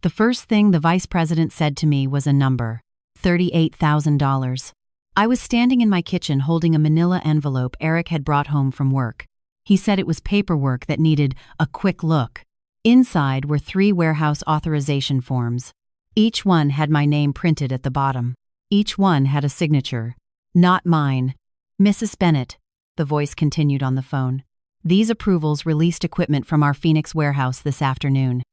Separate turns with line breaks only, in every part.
The first thing the vice president said to me was a number: $38,000. I was standing in my kitchen holding a manila envelope Eric had brought home from work. He said it was paperwork that needed a quick look. Inside were 3 warehouse authorization forms. Each one had my name printed at the bottom. Each one had a signature. Not mine. Mrs. Bennett, the voice continued on the phone. These approvals released equipment from our Phoenix warehouse this afternoon.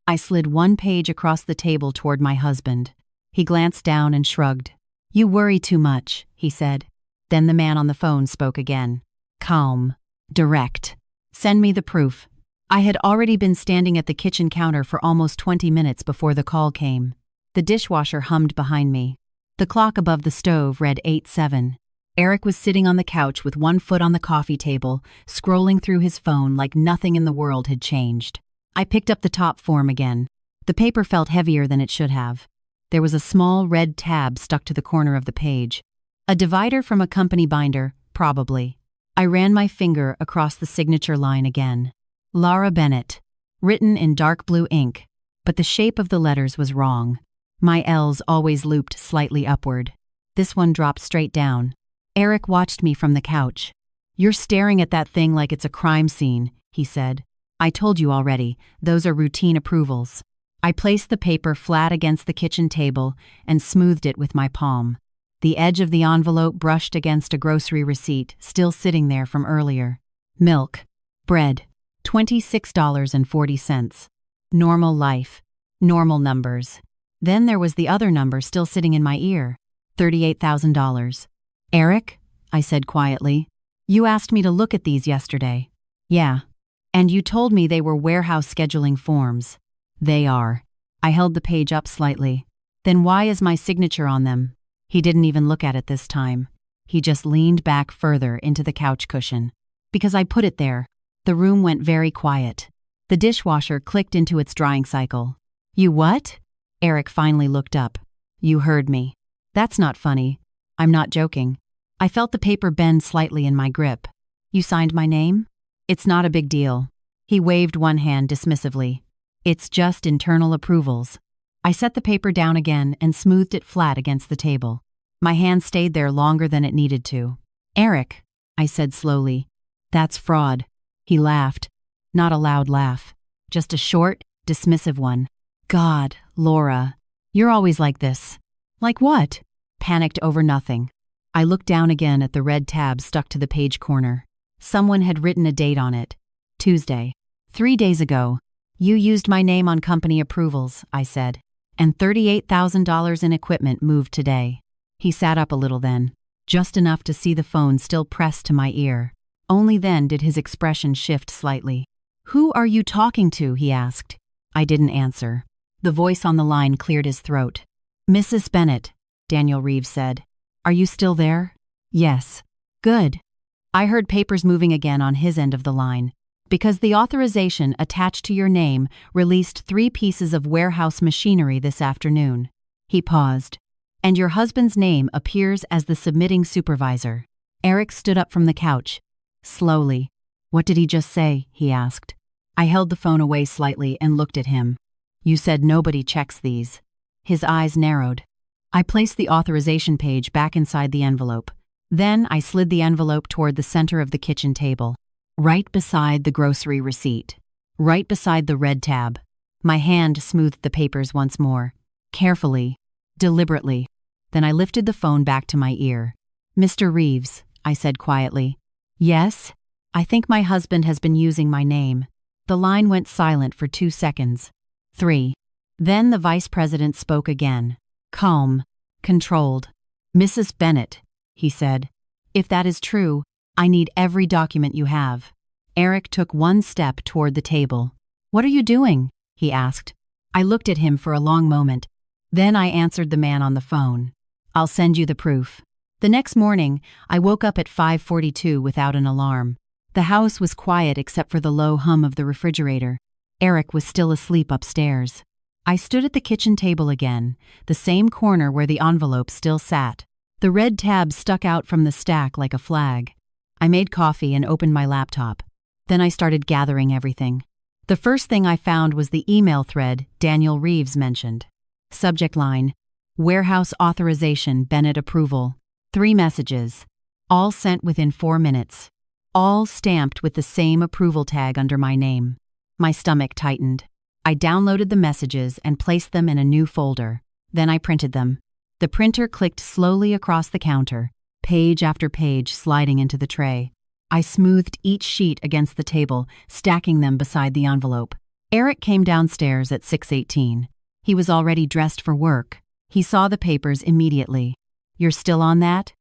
I slid one page across the table toward my husband. He glanced down and shrugged. You worry too much, he said. Then the man on the phone spoke again. Calm. Direct. Send me the proof. I had already been standing at the kitchen counter for almost 20 minutes before the call came. The dishwasher hummed behind me. The clock above the stove read 8:07. Eric was sitting on the couch with one foot on the coffee table, scrolling through his phone like nothing in the world had changed. I picked up the top form again. The paper felt heavier than it should have. There was a small red tab stuck to the corner of the page. A divider from a company binder, probably. I ran my finger across the signature line again. Laura Bennett, written in dark blue ink, but the shape of the letters was wrong. My L's always looped slightly upward. This one dropped straight down. Eric watched me from the couch. You're staring at that thing like it's a crime scene, he said. I told you already, those are routine approvals. I placed the paper flat against the kitchen table and smoothed it with my palm. The edge of the envelope brushed against a grocery receipt still sitting there from earlier. Milk. Bread. $26.40. Normal life. Normal numbers. Then there was the other number still sitting in my ear. $38,000. Eric, I said quietly, you asked me to look at these yesterday. Yeah. And you told me they were warehouse scheduling forms. They are. I held the page up slightly. Then why is my signature on them? He didn't even look at it this time. He just leaned back further into the couch cushion. Because I put it there. The room went very quiet. The dishwasher clicked into its drying cycle. You what? Eric finally looked up. You heard me. That's not funny. I'm not joking. I felt the paper bend slightly in my grip. You signed my name? It's not a big deal. He waved one hand dismissively. It's just internal approvals. I set the paper down again and smoothed it flat against the table. My hand stayed there longer than it needed to. Eric, I said slowly. That's fraud. He laughed. Not a loud laugh. Just a short, dismissive one. God, Laura. You're always like this. Like what? Panicked over nothing. I looked down again at the red tab stuck to the page corner. Someone had written a date on it. Tuesday. 3 days ago. You used my name on company approvals, I said. And $38,000 in equipment moved today. He sat up a little then, just enough to see the phone still pressed to my ear. Only then did his expression shift slightly. Who are you talking to? He asked. I didn't answer. The voice on the line cleared his throat. Mrs. Bennett, Daniel Reeves said. Are you still there? Yes. Good. I heard papers moving again on his end of the line. Because the authorization attached to your name released 3 pieces of warehouse machinery this afternoon. He paused. And your husband's name appears as the submitting supervisor. Eric stood up from the couch. Slowly. What did he just say? He asked. I held the phone away slightly and looked at him. You said nobody checks these. His eyes narrowed. I placed the authorization page back inside the envelope. Then I slid the envelope toward the center of the kitchen table. Right beside the grocery receipt. Right beside the red tab. My hand smoothed the papers once more. Carefully. Deliberately. Then I lifted the phone back to my ear. Mr. Reeves, I said quietly. Yes? I think my husband has been using my name. The line went silent for 2 seconds. 3. Then the vice president spoke again. Calm. Controlled. Mrs. Bennett, he said. If that is true, I need every document you have. Eric took one step toward the table. What are you doing? He asked. I looked at him for a long moment. Then I answered the man on the phone. I'll send you the proof. The next morning, I woke up at 5:42 without an alarm. The house was quiet except for the low hum of the refrigerator. Eric was still asleep upstairs. I stood at the kitchen table again, the same corner where the envelope still sat. The red tab stuck out from the stack like a flag. I made coffee and opened my laptop. Then I started gathering everything. The first thing I found was the email thread Daniel Reeves mentioned. Subject line: Warehouse Authorization Bennett Approval. 3 messages, all sent within 4 minutes, all stamped with the same approval tag under my name. My stomach tightened. I downloaded the messages and placed them in a new folder. Then I printed them. The printer clicked slowly across the counter, page after page sliding into the tray. I smoothed each sheet against the table, stacking them beside the envelope. Eric came downstairs at 6:18. He was already dressed for work. He saw the papers immediately. "You're still on that?"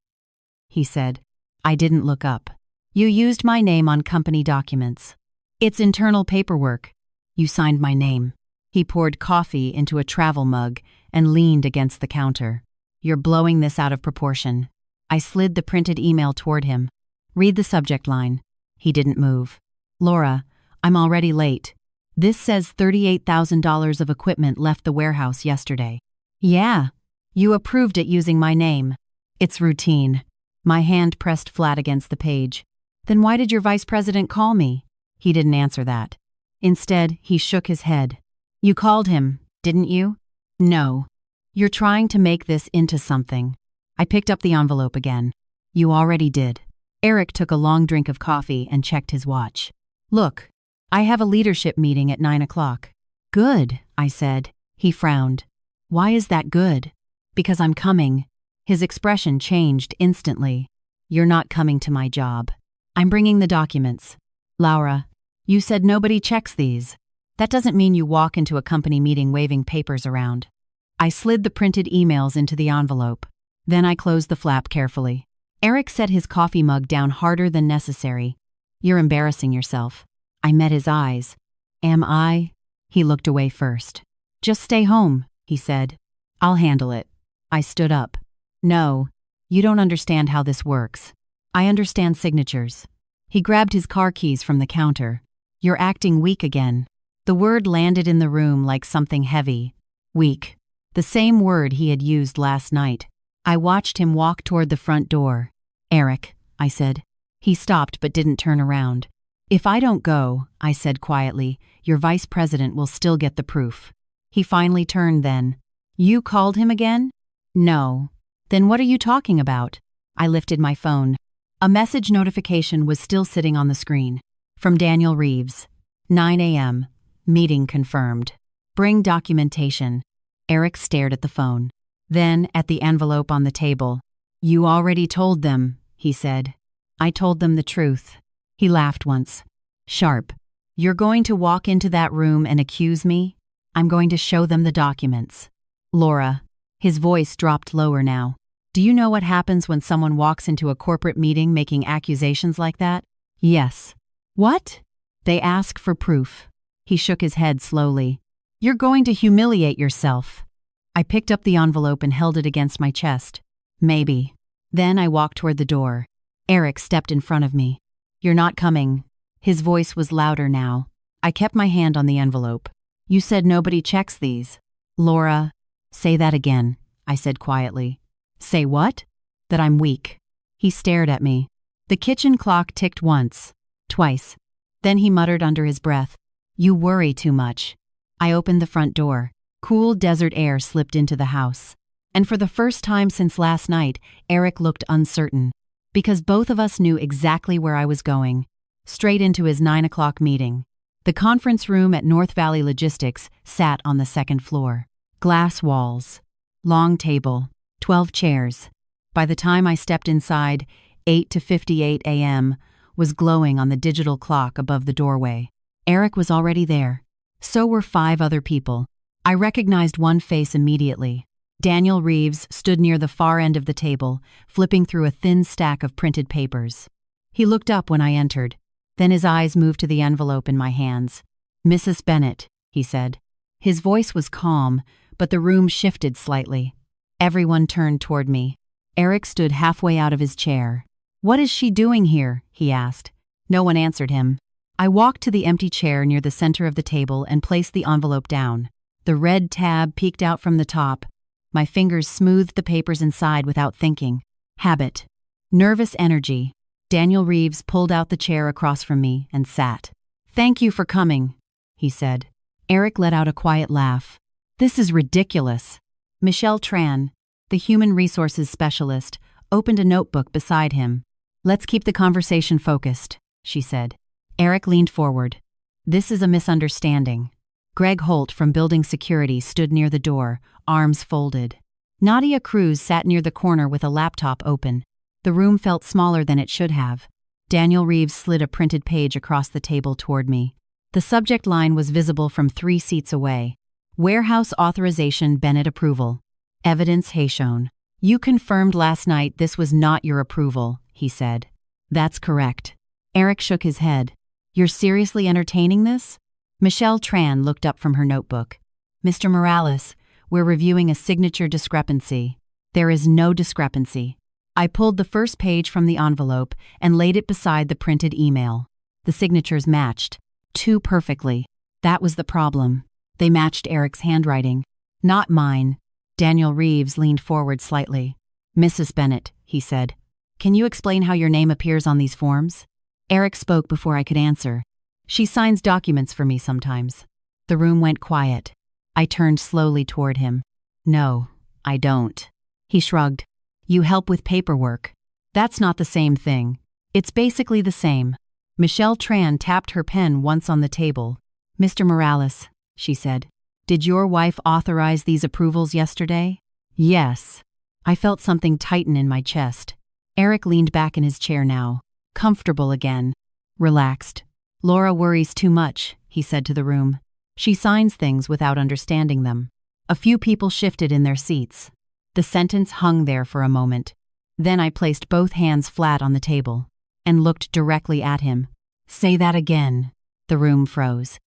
he said. I didn't look up. "You used my name on company documents. It's internal paperwork. You signed my name." He poured coffee into a travel mug and leaned against the counter. "You're blowing this out of proportion." I slid the printed email toward him. "Read the subject line." He didn't move. "Laura, I'm already late. This says $38,000 of equipment left the warehouse yesterday." "Yeah, you approved it using my name. It's routine." My hand pressed flat against the page. "Then why did your vice president call me?" He didn't answer that. Instead, he shook his head. "You called him, didn't you?" "No. You're trying to make this into something." I picked up the envelope again. "You already did." Eric took a long drink of coffee and checked his watch. "Look, I have a leadership meeting at 9 o'clock. "Good," I said. He frowned. "Why is that good?" "Because I'm coming." His expression changed instantly. "You're not coming to my job. I'm bringing the documents." "Laura, you said nobody checks these. That doesn't mean you walk into a company meeting waving papers around." I slid the printed emails into the envelope. Then I closed the flap carefully. Eric set his coffee mug down harder than necessary. "You're embarrassing yourself." I met his eyes. "Am I?" He looked away first. "Just stay home," he said. "I'll handle it." I stood up. "No, you don't understand how this works. I understand signatures." He grabbed his car keys from the counter. "You're acting weak again." The word landed in the room like something heavy. Weak. The same word he had used last night. I watched him walk toward the front door. "Eric," I said. He stopped but didn't turn around. "If I don't go," I said quietly, "your vice president will still get the proof." He finally turned then. "You called him again?" "No." "Then what are you talking about?" I lifted my phone. A message notification was still sitting on the screen. From Daniel Reeves. 9 a.m. Meeting confirmed. Bring documentation. Eric stared at the phone. Then at the envelope on the table. "You already told them," he said. "I told them the truth." He laughed once. "Sharp. You're going to walk into that room and accuse me? I'm going to show them the documents." "Laura." His voice dropped lower now. "Do you know what happens when someone walks into a corporate meeting making accusations like that?" "Yes." "What?" "They ask for proof." He shook his head slowly. "You're going to humiliate yourself." I picked up the envelope and held it against my chest. "Maybe." Then I walked toward the door. Eric stepped in front of me. "You're not coming." His voice was louder now. I kept my hand on the envelope. "You said nobody checks these." "Laura." "Say that again," I said quietly. "Say what?" "That I'm weak." He stared at me. The kitchen clock ticked once, twice. Then he muttered under his breath, "You worry too much." I opened the front door. Cool desert air slipped into the house. And for the first time since last night, Eric looked uncertain. Because both of us knew exactly where I was going. Straight into his 9 o'clock meeting. The conference room at North Valley Logistics sat on the second floor. Glass walls. Long table. 12 chairs. By the time I stepped inside, 8:58 a.m. was glowing on the digital clock above the doorway. Eric was already there. So were 5 other people. I recognized one face immediately. Daniel Reeves stood near the far end of the table, flipping through a thin stack of printed papers. He looked up when I entered. Then his eyes moved to the envelope in my hands. "Mrs. Bennett," he said. His voice was calm, but the room shifted slightly. Everyone turned toward me. Eric stood halfway out of his chair. "What is she doing here?" he asked. No one answered him. I walked to the empty chair near the center of the table and placed the envelope down. The red tab peeked out from the top. My fingers smoothed the papers inside without thinking. Habit. Nervous energy. Daniel Reeves pulled out the chair across from me and sat. "Thank you for coming." he said. Eric let out a quiet laugh. This is ridiculous. Michelle Tran, the human resources specialist, opened a notebook beside him. Let's keep the conversation focused, she said. Eric leaned forward. This is a misunderstanding. Greg Holt from Building Security stood near the door, arms folded. Nadia Cruz sat near the corner with a laptop open. The room felt smaller than it should have. Daniel Reeves slid a printed page across the table toward me. The subject line was visible from 3 seats away. Warehouse Authorization Bennett Approval. Evidence Hayshown. You confirmed last night this was not your approval, he said. That's correct. Eric shook his head. You're seriously entertaining this? Michelle Tran looked up from her notebook. Mr. Morales, we're reviewing a signature discrepancy. There is no discrepancy. I pulled the first page from the envelope and laid it beside the printed email. The signatures matched. Too perfectly. That was the problem. They matched Eric's handwriting. Not mine. Daniel Reeves leaned forward slightly. Mrs. Bennett, he said. Can you explain how your name appears on these forms? Eric spoke before I could answer. She signs documents for me sometimes. The room went quiet. I turned slowly toward him. No, I don't. He shrugged. You help with paperwork. That's not the same thing. It's basically the same. Michelle Tran tapped her pen once on the table. Mr. Morales, she said. Did your wife authorize these approvals yesterday? Yes. I felt something tighten in my chest. Eric leaned back in his chair now. Comfortable again. Relaxed. Laura worries too much, he said to the room. She signs things without understanding them. A few people shifted in their seats. The sentence hung there for a moment. Then I placed both hands flat on the table and looked directly at him. Say that again. The room froze.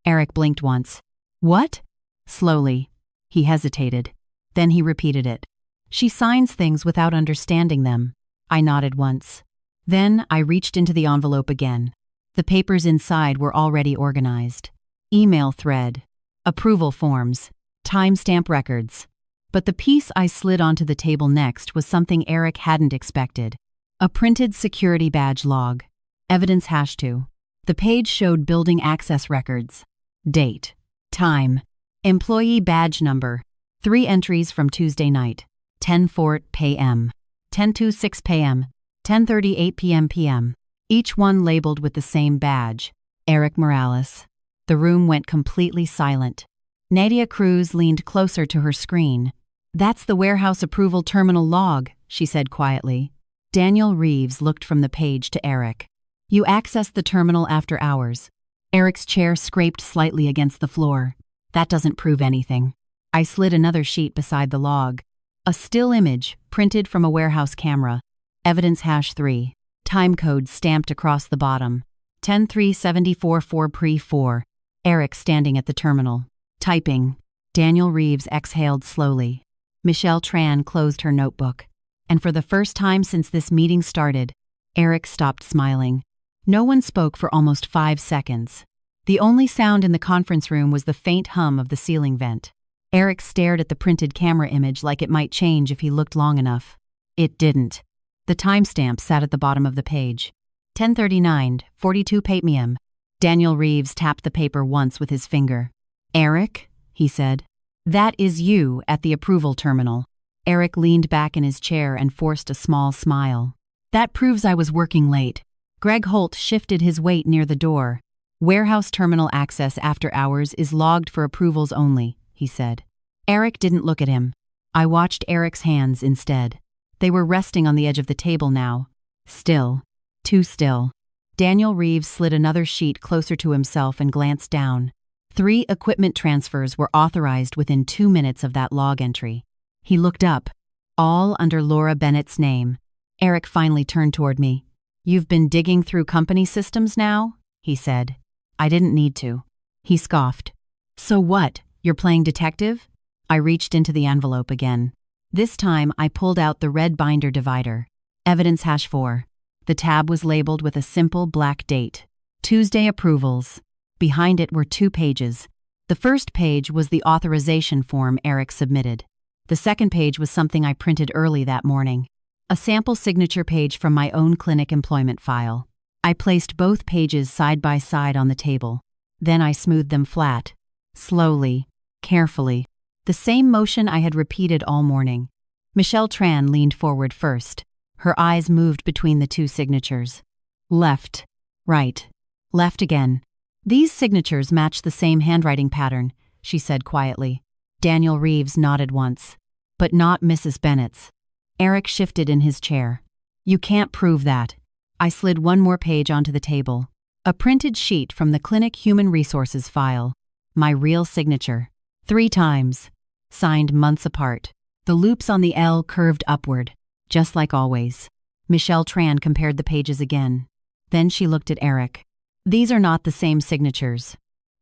Eric blinked once. What? Slowly. He hesitated. Then he repeated it. She signs things without understanding them. I nodded once. Then I reached into the envelope again. The papers inside were already organized. Email thread. Approval forms. Timestamp records. But the piece I slid onto the table next was something Eric hadn't expected. A printed security badge log. Evidence #2. The page showed building access records. Date. Time. Employee badge number. 3 entries from Tuesday night. 10:04 p.m. 10:26 p.m. 10:38 p.m. Each one labeled with the same badge. Eric Morales. The room went completely silent. Nadia Cruz leaned closer to her screen. That's the warehouse approval terminal log, she said quietly. Daniel Reeves looked from the page to Eric. You accessed the terminal after hours. Eric's chair scraped slightly against the floor. That doesn't prove anything. I slid another sheet beside the log. A still image, printed from a warehouse camera. Evidence #3. Time code stamped across the bottom. 10-3-74-4 pre-4. Eric standing at the terminal. Typing. Daniel Reeves exhaled slowly. Michelle Tran closed her notebook. And for the first time since this meeting started, Eric stopped smiling. No one spoke for almost 5 seconds. The only sound in the conference room was the faint hum of the ceiling vent. Eric stared at the printed camera image like it might change if he looked long enough. It didn't. The timestamp sat at the bottom of the page. 10:39, 42 p.m. Daniel Reeves tapped the paper once with his finger. Eric, he said. That is you at the approval terminal. Eric leaned back in his chair and forced a small smile. That proves I was working late. Greg Holt shifted his weight near the door. Warehouse terminal access after hours is logged for approvals only, he said. Eric didn't look at him. I watched Eric's hands instead. They were resting on the edge of the table now. Still. Too still. Daniel Reeves slid another sheet closer to himself and glanced down. 3 equipment transfers were authorized within 2 minutes of that log entry. He looked up. All under Laura Bennett's name. Eric finally turned toward me. You've been digging through company systems now? He said. I didn't need to. He scoffed. So what? You're playing detective? I reached into the envelope again. This time I pulled out the red binder divider. Evidence #4. The tab was labeled with a simple black date. Tuesday approvals. Behind it were 2 pages. The first page was the authorization form Eric submitted. The second page was something I printed early that morning. A sample signature page from my own clinic employment file. I placed both pages side by side on the table. Then I smoothed them flat. Slowly, carefully. The same motion I had repeated all morning. Michelle Tran leaned forward first. Her eyes moved between the two signatures. Left, right, left again. These signatures match the same handwriting pattern, she said quietly. Daniel Reeves nodded once. But not Mrs. Bennett's. Eric shifted in his chair. You can't prove that. I slid one more page onto the table. A printed sheet from the Clinic Human Resources file. My real signature. 3 times. Signed months apart. The loops on the L curved upward, just like always. Michelle Tran compared the pages again. Then she looked at Eric. These are not the same signatures.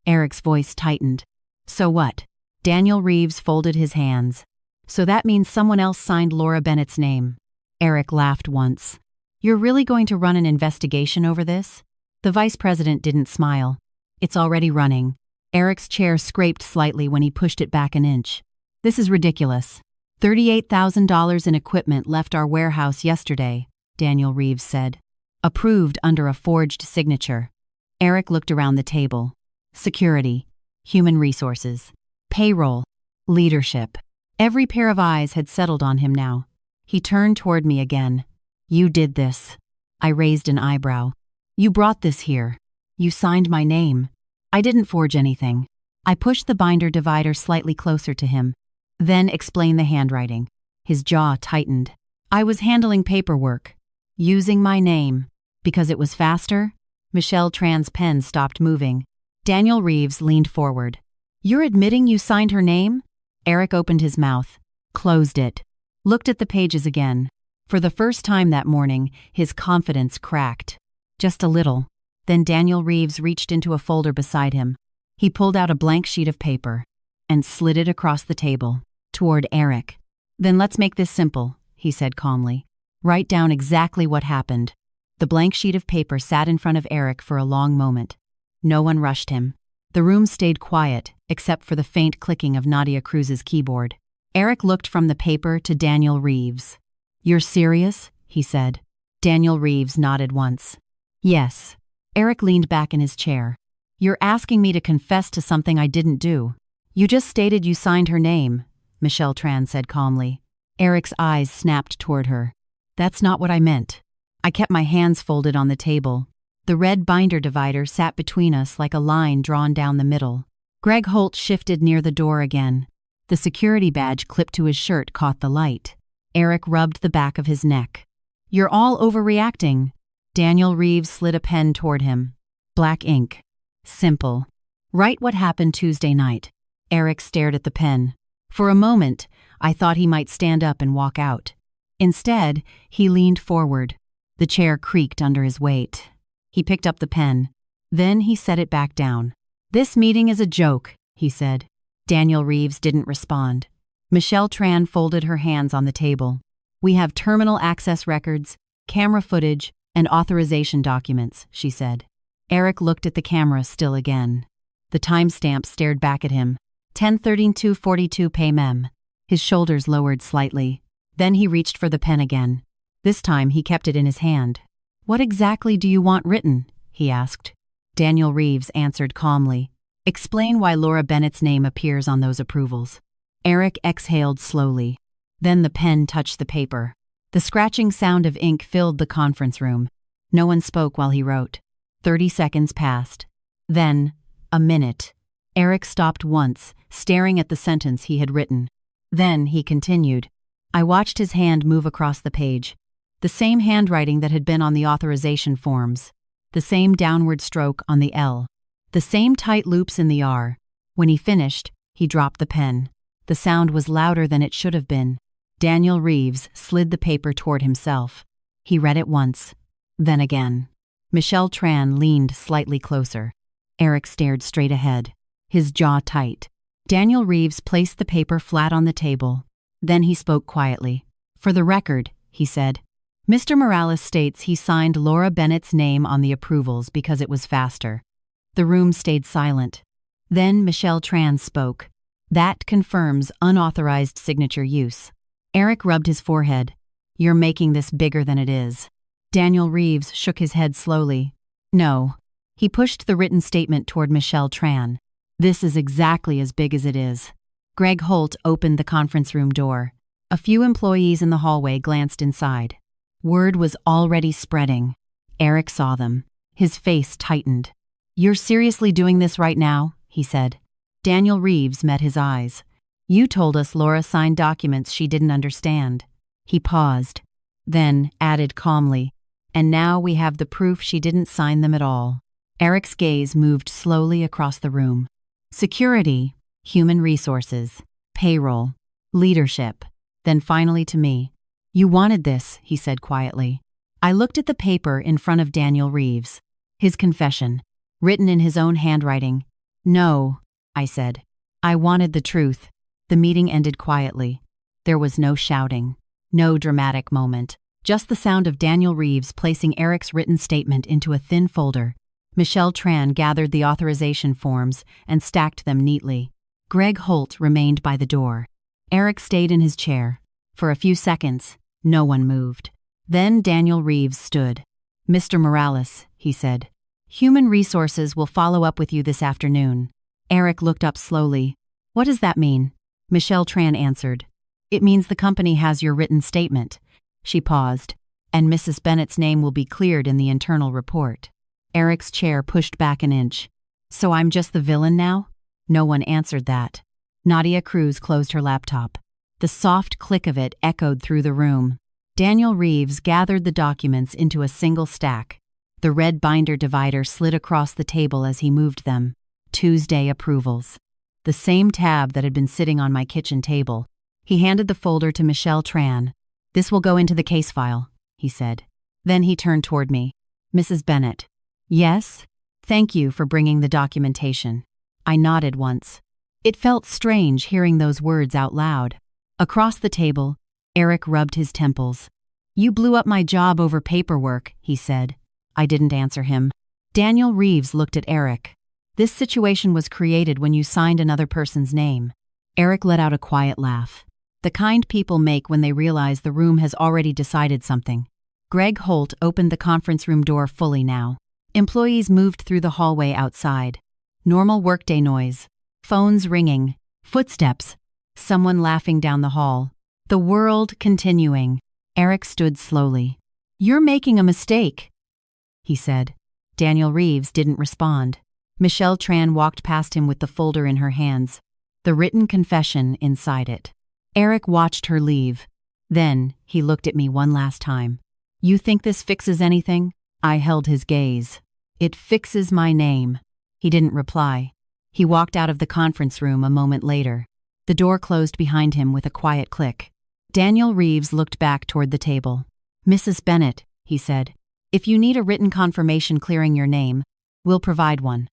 Eric's voice tightened. So what? Daniel Reeves folded his hands. So that means someone else signed Laura Bennett's name. Eric laughed once. You're really going to run an investigation over this? The vice president didn't smile. It's already running. Eric's chair scraped slightly when he pushed it back an inch. This is ridiculous. $38,000 in equipment left our warehouse yesterday, Daniel Reeves said. Approved under a forged signature. Eric looked around the table. Security, human resources, payroll, leadership. Every pair of eyes had settled on him now. He turned toward me again. You did this. I raised an eyebrow. You brought this here. You signed my name. I didn't forge anything. I pushed the binder divider slightly closer to him. Then explained the handwriting. His jaw tightened. I was handling paperwork. Using my name. Because it was faster? Michelle Tran's pen stopped moving. Daniel Reeves leaned forward. You're admitting you signed her name? Eric opened his mouth, closed it, looked at the pages again. For the first time that morning, his confidence cracked. Just a little. Then Daniel Reeves reached into a folder beside him. He pulled out a blank sheet of paper and slid it across the table, toward Eric. Then let's make this simple, he said calmly. Write down exactly what happened. The blank sheet of paper sat in front of Eric for a long moment. No one rushed him. The room stayed quiet, except for the faint clicking of Nadia Cruz's keyboard. Eric looked from the paper to Daniel Reeves. You're serious? He said. Daniel Reeves nodded once. Yes. Eric leaned back in his chair. You're asking me to confess to something I didn't do. You just stated you signed her name, Michelle Tran said calmly. Eric's eyes snapped toward her. That's not what I meant. I kept my hands folded on the table. The red binder divider sat between us like a line drawn down the middle. Greg Holt shifted near the door again. The security badge clipped to his shirt caught the light. Eric rubbed the back of his neck. You're all overreacting. Daniel Reeves slid a pen toward him. Black ink. Simple. Write what happened Tuesday night. Eric stared at the pen. For a moment, I thought he might stand up and walk out. Instead, he leaned forward. The chair creaked under his weight. He picked up the pen. Then he set it back down. This meeting is a joke, he said. Daniel Reeves didn't respond. Michelle Tran folded her hands on the table. We have terminal access records, camera footage, and authorization documents, she said. Eric looked at the camera still again. The timestamp stared back at him. 10:32:42 p.m. His shoulders lowered slightly. Then he reached for the pen again. This time he kept it in his hand. What exactly do you want written? He asked. Daniel Reeves answered calmly. Explain why Laura Bennett's name appears on those approvals. Eric exhaled slowly. Then the pen touched the paper. The scratching sound of ink filled the conference room. No one spoke while he wrote. 30 seconds passed. Then, a minute. Eric stopped once, staring at the sentence he had written. Then he continued. I watched his hand move across the page. The same handwriting that had been on the authorization forms. The same downward stroke on the L. The same tight loops in the R. When he finished, he dropped the pen. The sound was louder than it should have been. Daniel Reeves slid the paper toward himself. He read it once, then again. Michelle Tran leaned slightly closer. Eric stared straight ahead, his jaw tight. Daniel Reeves placed the paper flat on the table. Then he spoke quietly. For the record, he said, Mr. Morales states he signed Laura Bennett's name on the approvals because it was faster. The room stayed silent. Then Michelle Tran spoke. That confirms unauthorized signature use. Eric rubbed his forehead. You're making this bigger than it is. Daniel Reeves shook his head slowly. No. He pushed the written statement toward Michelle Tran. This is exactly as big as it is. Greg Holt opened the conference room door. A few employees in the hallway glanced inside. Word was already spreading. Eric saw them. His face tightened. "You're seriously doing this right now?" he said. Daniel Reeves met his eyes. "You told us Laura signed documents she didn't understand." He paused, then added calmly, "And now we have the proof she didn't sign them at all." Eric's gaze moved slowly across the room. Security, human resources, payroll, leadership, then finally to me. "You wanted this," he said quietly. I looked at the paper in front of Daniel Reeves. His confession, written in his own handwriting. "No," I said. "I wanted the truth." The meeting ended quietly. There was no shouting, no dramatic moment, just the sound of Daniel Reeves placing Eric's written statement into a thin folder. Michelle Tran gathered the authorization forms and stacked them neatly. Greg Holt remained by the door. Eric stayed in his chair. For a few seconds, no one moved. Then Daniel Reeves stood. "Mr. Morales," he said, "Human Resources will follow up with you this afternoon." Eric looked up slowly. "What does that mean?" Michelle Tran answered. "It means the company has your written statement." She paused. "And Mrs. Bennett's name will be cleared in the internal report." Eric's chair pushed back an inch. "So I'm just the villain now?" No one answered that. Nadia Cruz closed her laptop. The soft click of it echoed through the room. Daniel Reeves gathered the documents into a single stack. The red binder divider slid across the table as he moved them. Tuesday approvals. The same tab that had been sitting on my kitchen table. He handed the folder to Michelle Tran. "This will go into the case file," he said. Then he turned toward me. "Mrs. Bennett." "Yes? Thank you for bringing the documentation." I nodded once. It felt strange hearing those words out loud. Across the table, Eric rubbed his temples. "You blew up my job over paperwork," he said. I didn't answer him. Daniel Reeves looked at Eric. "This situation was created when you signed another person's name." Eric let out a quiet laugh. The kind people make when they realize the room has already decided something. Greg Holt opened the conference room door fully now. Employees moved through the hallway outside. Normal workday noise. Phones ringing. Footsteps. Someone laughing down the hall. The world continuing. Eric stood slowly. "You're making a mistake," he said. Daniel Reeves didn't respond. Michelle Tran walked past him with the folder in her hands, the written confession inside it. Eric watched her leave. Then he looked at me one last time. "You think this fixes anything?" I held his gaze. "It fixes my name." He didn't reply. He walked out of the conference room a moment later. The door closed behind him with a quiet click. Daniel Reeves looked back toward the table. "Mrs. Bennett," he said, "if you need a written confirmation clearing your name, we'll provide one."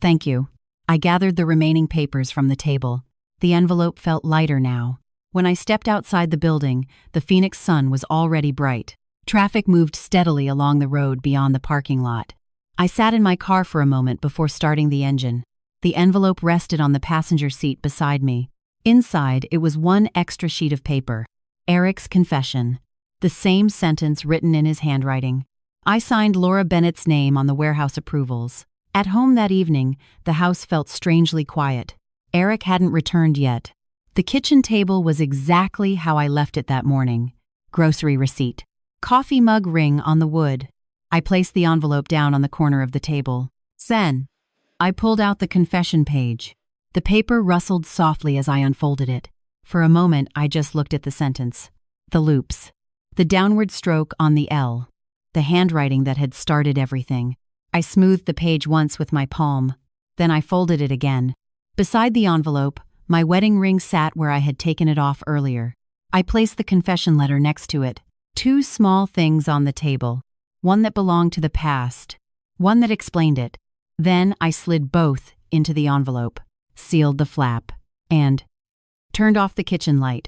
"Thank you." I gathered the remaining papers from the table. The envelope felt lighter now. When I stepped outside the building, the Phoenix sun was already bright. Traffic moved steadily along the road beyond the parking lot. I sat in my car for a moment before starting the engine. The envelope rested on the passenger seat beside me. Inside, it was one extra sheet of paper. Eric's confession. The same sentence written in his handwriting. I signed Laura Bennett's name on the warehouse approvals. At home that evening, the house felt strangely quiet. Eric hadn't returned yet. The kitchen table was exactly how I left it that morning. Grocery receipt. Coffee mug ring on the wood. I placed the envelope down on the corner of the table. Sen. I pulled out the confession page. The paper rustled softly as I unfolded it. For a moment, I just looked at the sentence. The loops. The downward stroke on the L. The handwriting that had started everything. I smoothed the page once with my palm. Then I folded it again. Beside the envelope, my wedding ring sat where I had taken it off earlier. I placed the confession letter next to it. Two small things on the table. One that belonged to the past. One that explained it. Then I slid both into the envelope, sealed the flap, and turned off the kitchen light.